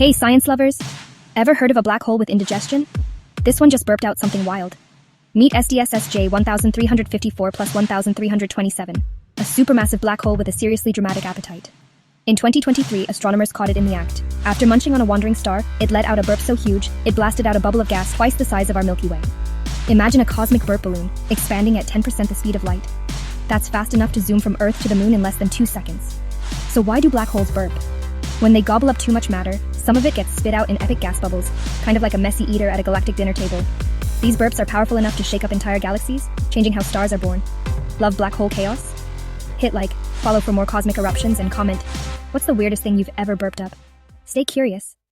Hey, science lovers! Ever heard of a black hole with indigestion? This one just burped out something wild. Meet SDSSJ 1354 plus 1327, a supermassive black hole with a seriously dramatic appetite. In 2023, astronomers caught it in the act. After munching on a wandering star, it let out a burp so huge, it blasted out a bubble of gas twice the size of our Milky Way. Imagine a cosmic burp balloon, expanding at 10% the speed of light. That's fast enough to zoom from Earth to the moon in less than 2 seconds. So why do black holes burp? When they gobble up too much matter, some of it gets spit out in epic gas bubbles, kind of like a messy eater at a galactic dinner table. These burps are powerful enough to shake up entire galaxies, changing how stars are born. Love black hole chaos? Hit like, follow for more cosmic eruptions, and comment, what's the weirdest thing you've ever burped up? Stay curious.